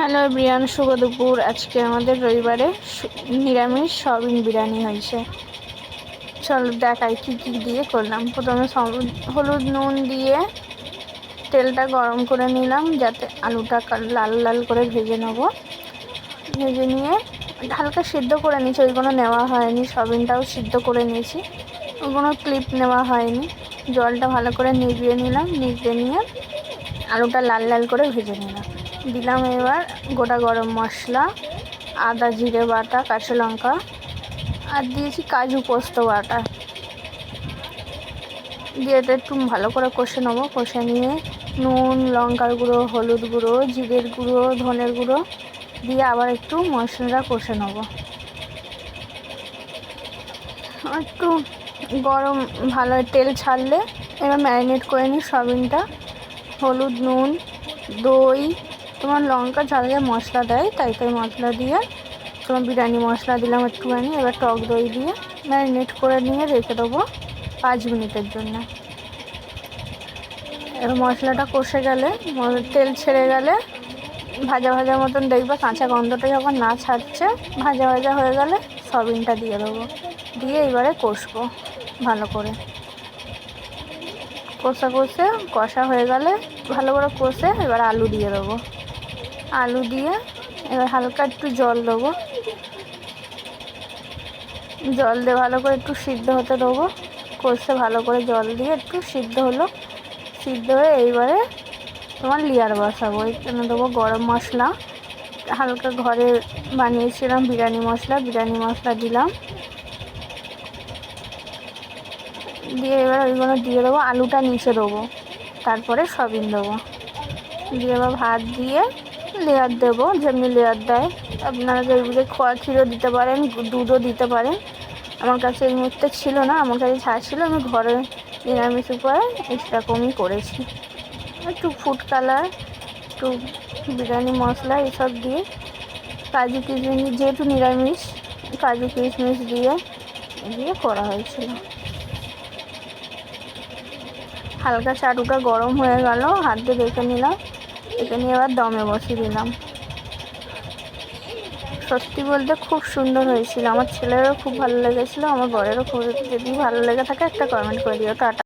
Hello Brian, শুভ দুপুর। আজকে আমাদের রবিবারে নিরামিষ সয়াবিন বিরিয়ানি হয়েছে। চলো দেখাই কি কি দিয়ে করলাম। প্রথমে হলুদ নুন দিয়ে তেলটা গরম করে নিলাম, যাতে আলুটা লাল লাল করে ভেজে নেব। ভেজে নিয়ে হালকা সিদ্ধ করে নিয়েছি, ওইগুলো নেওয়া হয়নি। সয়াবিনটাও সিদ্ধ করে নিয়েছি, ওইগুলো ক্লিপ নেওয়া হয়নি। জলটা ভালো করে নিভিয়ে নিলাম, নিভিয়ে নিয়ে আলুটা লাল লাল করে ভেজে নিলাম। দিলাম এবার গোটা গরম মশলা, আদা জিরে বাটা, কাঁচা লঙ্কা, আর দিয়েছি কাজু পোস্ত বাটা। দিয়ে এটা একটু ভালো করে কষে নেবো। কষে নিয়ে নুন, লঙ্কার গুঁড়ো, হলুদ গুঁড়ো, জিরের গুঁড়ো, ধনের গুঁড়ো দিয়ে আবার একটু মশলাটা কষে নেবো। একটু গরম ভালো তেল ছাড়লে এবার ম্যারিনেট করে নিই সয়াবিনটা। হলুদ, নুন, দই, তোমার লঙ্কা ঝালে মশলা দেয় তাই মশলা দিয়ে, তোমার বিরিয়ানি মশলা দিলাম একটুখানি। এবার টক দই দিয়ে ম্যারিনেট করে নিয়ে রেখে দেবো 5 মিনিটের জন্য। এবার মশলাটা কষে গেলে, তেল ছেড়ে গেলে, ভাজা ভাজা মতন দেখবে, কাঁচা গন্ধটা যখন না ছাড়ছে, ভাজা ভাজা হয়ে গেলে সয়াবিনটা দিয়ে দেবো। দিয়ে এবারে কষবো ভালো করে। কষা হয়ে গেলে ভালো করে কষে এবার আলু দিয়ে দেবো। আলু দিয়ে এবার হালকা একটু জল দেবো। জল দিয়ে ভালো করে একটু সিদ্ধ হতে দেবো। কষে ভালো করে জল দিয়ে একটু সিদ্ধ হলো। সিদ্ধ হয়ে এইবারে তোমার লেয়ার বসাবো। এখানে দেবো গরম মশলা, হালকা ঘরে বানিয়েছিলাম বিরিয়ানি মশলা দিলাম। দিয়ে এবার ওইগুলো দিয়ে দেবো। আলুটা নিচে দেবো, তারপরে সয়াবিন দেবো। দিয়ে এবার ভাত দিয়ে লেয়ার দেবো, যেমনি লেয়ার দেয়। আপনারা যে খোয়া ক্ষীরও দিতে পারেন, দুধও দিতে পারেন। আমার কাছে এই মুহূর্তে ছিল না, আমার কাছে ছাড় ছিল, আমি ঘরে নিরামিষ উপায়ে সেরকমই করেছি। একটু ফুড কালার, একটু বিরিয়ানি মশলা এসব দিয়ে, কাজু কিশমিশ, যেহেতু নিরামিষ কাজু কিশমিশ দিয়ে করা হয়েছিল। হালকা চাটুটা গরম হয়ে গেল, হাত দিয়ে দেখে নিলাম। দেখে নিয়ে এবার দমে বসিয়ে দিলাম। সত্যি বলতে খুব সুন্দর হয়েছিল। আমার ছেলেরও খুব ভালো লেগেছিলো, আমার বরেরও খুব। যদি ভালো লেগে থাকে একটা কমেন্ট করে দিও। টাটা।